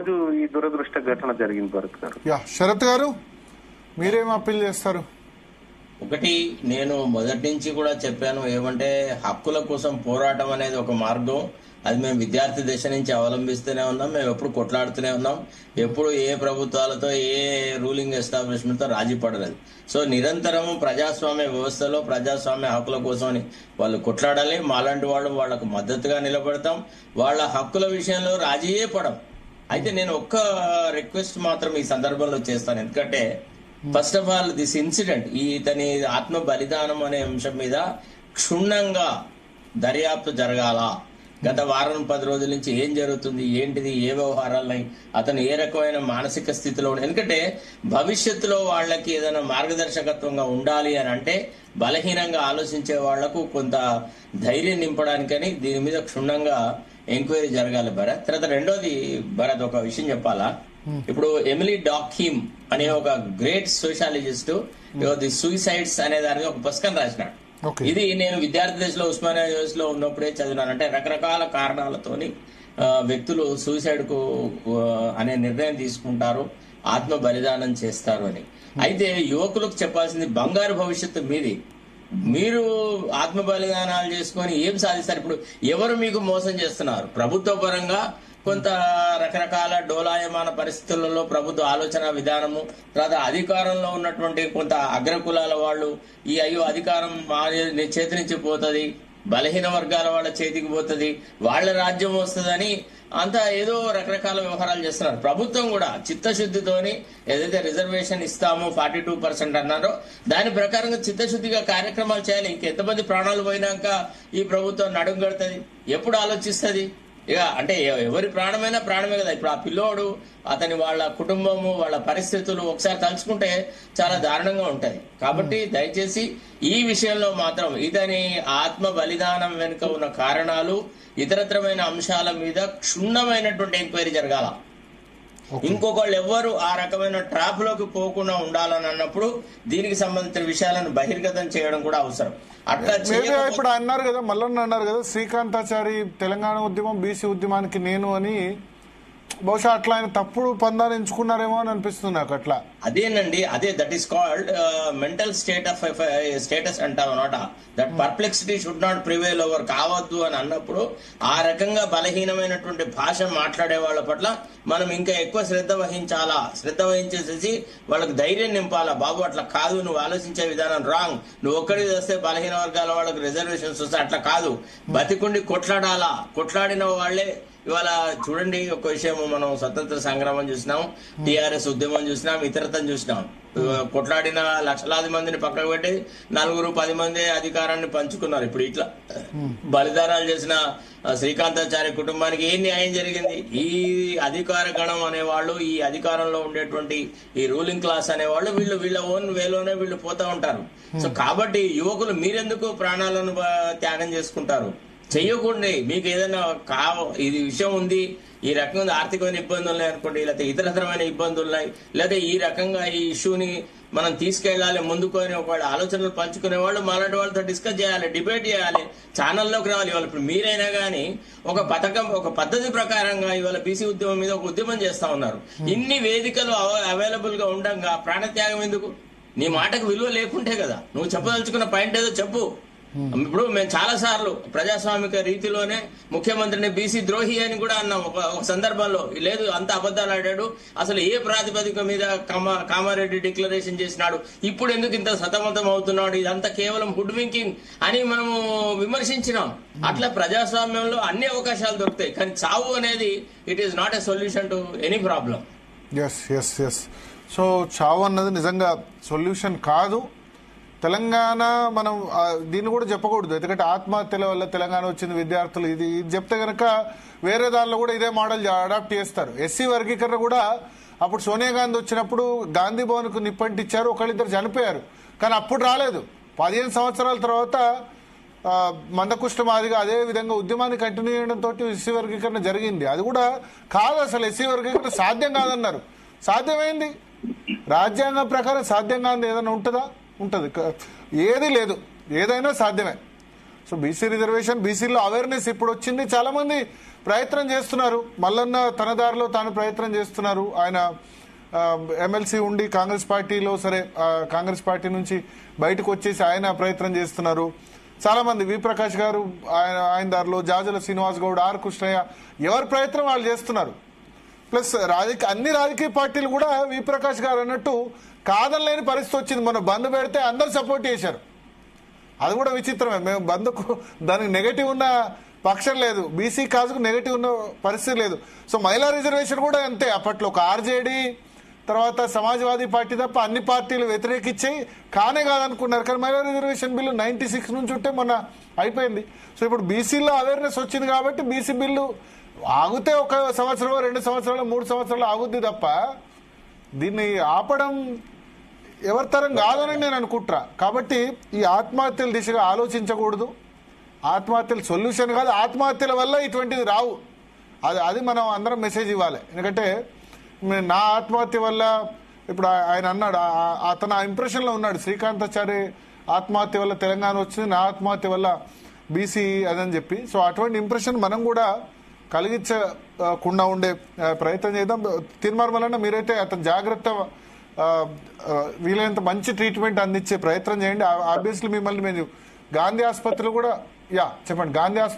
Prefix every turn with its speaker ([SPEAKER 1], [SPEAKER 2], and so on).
[SPEAKER 1] ఈ దురదృష్ట ఘటన జరిగింది భరత్ గారు.
[SPEAKER 2] శరత్ గారు మీరేం అప్పీల్ చేస్తారు?
[SPEAKER 3] ఒకటి, నేను మొదటి నుంచి కూడా చెప్పాను ఏమంటే హక్కుల కోసం పోరాటం అనేది ఒక మార్గం. అది మేము విద్యార్థి దశ నుంచి అవలంబిస్తూనే ఉన్నాం. మేము ఎప్పుడు కొట్లాడుతూనే ఉన్నాం. ఎప్పుడు ఏ ప్రభుత్వాలతో ఏ రూలింగ్ ఎస్టాబ్లిష్మెంట్ తో రాజీ పడలేదు. సో నిరంతరము ప్రజాస్వామ్య వ్యవస్థలో ప్రజాస్వామ్య హక్కుల కోసం వాళ్ళు కొట్లాడాలి. మాలాంటి వాళ్ళు వాళ్లకు మద్దతుగా నిలబడతాం. వాళ్ళ హక్కుల విషయంలో రాజీయే పడం. అయితే నేను ఒక్క రిక్వెస్ట్ మాత్రం ఈ సందర్భంలో చేస్తాను. ఎందుకంటే first of all this incident, ఇతని ఆత్మ బలిదానం అనే అంశం మీద క్షుణ్ణంగా దర్యాప్తు జరగాల. గత వారం 10 రోజుల నుంచి ఏం జరుగుతుంది, ఏంటిది, ఏ వ్యవహారాలున్నాయి, అతను ఏ రకమైన మానసిక స్థితిలో ఎందుకంటే భవిష్యత్తులో వాళ్ళకి ఏదైనా మార్గదర్శకత్వంగా ఉండాలి అని అంటే బలహీనంగా ఆలోచించే వాళ్లకు కొంత ధైర్యం నింపడానికని దీని మీద క్షుణ్ణంగా ఎంక్వైరీ జరగాలి భరత్. తర్వాత రెండోది భరత్, ఒక విషయం చెప్పాలా. ఇప్పుడు ఎమిలీ డాక్హిమ్ అనే ఒక గ్రేట్ సోషాలజిస్ట్ ది సూసైడ్స్ అనే దాని ఒక పుస్తకం రాసినాడు. ఇది నేను విద్యార్థి దశలో ఉస్మానియా యూనివర్సిటీలో ఉన్నప్పుడే చదివినాను. అంటే రకరకాల కారణాలతోని వ్యక్తులు సూసైడ్ కు అనే నిర్ణయం తీసుకుంటారు, ఆత్మ బలిదానం చేస్తారు అని. అయితే యువకులకు చెప్పాల్సింది బంగారు భవిష్యత్తు మీది. మీరు ఆత్మ బలిదానాలు చేసుకొని ఏం సాధిస్తారు? ఇప్పుడు ఎవరు మీకు మోసం చేస్తున్నారు? ప్రభుత్వ పరంగా కొంత రకరకాల డోలాయమాన పరిస్థితులలో ప్రభుత్వ ఆలోచన విధానము, తర్వాత అధికారంలో ఉన్నటువంటి కొంత అగ్రకులాల వాళ్ళు అయ్యో అధికారం మా చేతి నుంచి పోతుంది, బలహీన వర్గాల వాళ్ళ చేతికి పోతుంది, వాళ్ళ రాజ్యం వస్తుందని అంతా ఏదో రకరకాల వ్యవహారాలు చేస్తున్నారు. ప్రభుత్వం కూడా చిత్తశుద్ధితోని ఏదైతే రిజర్వేషన్ ఇస్తామో 42% అన్నారో దాని ప్రకారంగా చిత్తశుద్ధిగా కార్యక్రమాలు చేయాలి. ఇంకెంతమంది ప్రాణాలు పోయినాక ఈ ప్రభుత్వం నడుం కడుతుంది? ఎప్పుడు ఆలోచిస్తుంది? ఇక అంటే ఎవరి ప్రాణమైనా ప్రాణమే కదా. ఇప్పుడు ఆ పిల్లోడు, అతని వాళ్ళ కుటుంబము, వాళ్ళ పరిస్థితులు ఒకసారి తలుచుకుంటే చాలా దారుణంగా ఉంటాయి. కాబట్టి దయచేసి ఈ విషయంలో మాత్రం ఇతని ఆత్మ బలిదానం వెనుక ఉన్న కారణాలు, ఇతరత్రమైన అంశాల మీద క్షుణ్ణమైనటువంటి ఎంక్వైరీ జరగాల. ఇంకొకళ్ళు ఎవ్వరు ఆ రకమైన ట్రాప్ లోకి పోకుండా ఉండాలని అన్నప్పుడు దీనికి సంబంధించిన విషయాలను బహిర్గతం చేయడం కూడా అవసరం. అట్లా
[SPEAKER 2] ఇప్పుడు అన్నారు కదా, మల్లన్న అన్నారు కదా, శ్రీకాంతాచారి తెలంగాణ ఉద్యమం బీసీ ఉద్యమానికి నేను అని, బహుశా అట్లా ఆయన తప్పుడు పందాలు ఎంచుకున్నారేమో అని అనిపిస్తుంది నాకు. అట్లా
[SPEAKER 3] అదేనండి, that is called mental status అంటాం అనమాట. That Perplexity should not prevail over, కావద్దు అని అన్నప్పుడు ఆ రకంగా బలహీనమైనటువంటి భాష మాట్లాడే వాళ్ళ పట్ల మనం ఇంకా ఎక్కువ శ్రద్ధ వహించేసేసి వాళ్ళకి ధైర్యం నింపాలా. బాబు అట్లా కాదు, నువ్వు ఆలోచించే విధానం రాంగ్, నువ్వు ఒక్కడికి వస్తే బలహీన వర్గాల వాళ్ళకి రిజర్వేషన్స్ వస్తే అట్లా కాదు, బతికుండి కొట్లాడాలా. కొట్లాడిన వాళ్లే ఇవాళ చూడండి, ఒక విషయం, మనం స్వతంత్ర సంగ్రామం చూసినాం, టిఆర్ఎస్ ఉద్యమం చూసినాం, ఇతరత్వం చూసినాం. కొట్లాడిన లక్షలాది మందిని పక్కకు పెట్టి 4-10 మంది అధికారాన్ని పంచుకున్నారు. ఇప్పుడు ఇట్లా బలిదానాలు చేసిన శ్రీకాంతాచార్య కుటుంబానికి ఏం న్యాయం జరిగింది? ఈ అధికార గణం అనేవాళ్ళు, ఈ అధికారంలో ఉండేటువంటి ఈ రూలింగ్ క్లాస్ అనేవాళ్ళు వీళ్ళ ఓన్ వేలోనే వీళ్ళు పోతా ఉంటారు. సో కాబట్టి యువకులు మీరెందుకు ప్రాణాలను త్యాగం చేసుకుంటారు? చెయ్యకూడదు. మీకు ఏదైనా ఇది విషయం ఉంది, ఈ రకంగా ఆర్థికమైన ఇబ్బందులు ఉన్నాయి అనుకోండి, లేకపోతే ఇతరతరమైన ఇబ్బందులు ఉన్నాయి, లేదా ఈ రకంగా ఈ ఇష్యూని మనం తీసుకెళ్లాలి ముందుకు అని ఒకవేళ ఆలోచనలు పంచుకునే వాళ్ళు మాలాంటి వాళ్ళతో డిస్కస్ చేయాలి, డిబేట్ చేయాలి, ఛానల్లోకి రావాలి. ఇవాళ ఇప్పుడు మీరైనా కానీ ఒక పద్ధతి ప్రకారంగా ఇవాళ బీసీ ఉద్యమం మీద ఒక ఉద్యమం చేస్తా ఉన్నారు. ఇన్ని వేదికలు అవైలబుల్ గా ఉండగా ప్రాణత్యాగం ఎందుకు? నీ మాటకు విలువ లేకుంటే కదా. నువ్వు చెప్పదలుచుకున్న పాయింట్ ఏదో చెప్పు. ఇప్పుడు మేము చాలా సార్లు ప్రజాస్వామిక రీతిలోనే ముఖ్యమంత్రిని బీసీ ద్రోహి అని కూడా అన్నాం ఒక సందర్భంలో. లేదు, అంత అబద్ధాలు ఆడాడు, అసలు ఏ ప్రాతిపదిక మీద కామారెడ్డి డిక్లరేషన్ చేసినాడు, ఇప్పుడు ఎందుకు ఇంత సతమతం అవుతున్నాడు, ఇదంతా కేవలం హుడ్ వింకింగ్ అని మనము విమర్శించినాం. అట్లా ప్రజాస్వామ్యంలో అన్ని అవకాశాలు దొరుకుతాయి, కానీ చావు అనేది it is not a solution to any problem.
[SPEAKER 2] So చావు అన్నది నిజంగా సొల్యూషన్ కాదు. తెలంగాణ మనం దీన్ని కూడా చెప్పకూడదు, ఎందుకంటే ఆత్మహత్యల వల్ల తెలంగాణ వచ్చింది విద్యార్థులు, ఇది చెప్తే కనుక వేరే దానిలో కూడా ఇదే మోడల్ అడాప్ట్ చేస్తారు. ఎస్సీ వర్గీకరణ కూడా అప్పుడు సోనియా గాంధీ వచ్చినప్పుడు గాంధీ భవన్ కు నిప్పంటిచ్చారు, ఒకళ్ళిద్దరు చనిపోయారు, కానీ అప్పుడు రాలేదు. 15 సంవత్సరాల తర్వాత మందకుష్ట మాదిగా అదే విధంగా ఉద్యమాన్ని కంటిన్యూ చేయడంతో ఎస్సీ వర్గీకరణ జరిగింది. అది కూడా కాదు, అసలు ఎస్సీ వర్గీకరణ సాధ్యం కాదన్నారు. సాధ్యమైంది, రాజ్యాంగం ప్రకారం సాధ్యం కాదు ఏదైనా ఉంటుందా? ఉంటుంది, ఏది లేదు, ఏదైనా సాధ్యమే. సో బీసీ రిజర్వేషన్, బీసీలో అవేర్నెస్ ఇప్పుడు వచ్చింది. చాలా మంది ప్రయత్నం చేస్తున్నారు. మల్లన్న తన దారిలో తాను ప్రయత్నం చేస్తున్నారు. ఆయన ఎమ్మెల్సీ ఉండి కాంగ్రెస్ పార్టీలో సరే కాంగ్రెస్ పార్టీ నుంచి బయటకు వచ్చేసి ఆయన ప్రయత్నం చేస్తున్నారు. చాలా మంది వి ప్రకాష్ గారు ఆయన దారిలో, జాజల శ్రీనివాస్ గౌడ్, ఆర్ కృష్ణయ్య, ఎవరి ప్రయత్నం వాళ్ళు చేస్తున్నారు. ప్లస్ అన్ని రాజకీయ పార్టీలు కూడా వి ప్రకాష్ గారు అన్నట్టు కాదనలేని పరిస్థితి వచ్చింది. మొన్న బంద్ పెడితే అందరు సపోర్ట్ చేశారు. అది కూడా విచిత్రమే. మేము బంద్కు దానికి నెగటివ్ ఉన్న పక్షం లేదు, బీసీ కాజుకు నెగటివ్ ఉన్న పరిస్థితి లేదు. సో మహిళా రిజర్వేషన్ కూడా అంతే. అప్పట్లో ఒక ఆర్జేడీ, తర్వాత సమాజ్వాదీ పార్టీ తప్ప అన్ని పార్టీలు వ్యతిరేకించి కానే కాదనుకున్నారు. కానీ మహిళా రిజర్వేషన్ బిల్లు 96 నుంచి ఉంటే మొన్న అయిపోయింది. సో ఇప్పుడు బీసీలో అవేర్నెస్ వచ్చింది కాబట్టి బీసీ బిల్లు ఆగితే 1 సంవత్సరం 2 సంవత్సరాలు 3 సంవత్సరాలు ఆగుద్ది తప్ప దీన్ని ఆపడం ఎవరి తరం కాదని నేను అనుకుంటున్నా. కాబట్టి ఈ ఆత్మహత్యల దిశగా ఆలోచించకూడదు. ఆత్మహత్యలు సొల్యూషన్ కాదు. ఆత్మహత్యల వల్ల ఇటువంటిది రావు. అది మనం అందరం మెసేజ్ ఇవ్వాలి. ఎందుకంటే నా ఆత్మహత్య వల్ల ఇప్పుడు ఆయన అన్నాడు, అతను ఆ ఇంప్రెషన్లో ఉన్నాడు, శ్రీకాంతాచారి ఆత్మహత్య వల్ల తెలంగాణ వచ్చింది, నా ఆత్మహత్య వల్ల బీసీ అదని చెప్పి. సో అటువంటి ఇంప్రెషన్ మనం కూడా కలిగించకుండా ఉండే ప్రయత్నం చేద్దాం. తిరుమల మీరైతే అతను జాగ్రత్త వీలైనంత మంచి ట్రీట్మెంట్ అందించే ప్రయత్నం చేయండి. ఆబ్వియస్లీ మిమ్మల్ని మేము గాంధీ ఆసుపత్రిలో కూడా చెప్పండి. గాంధీ ఆసుపత్రి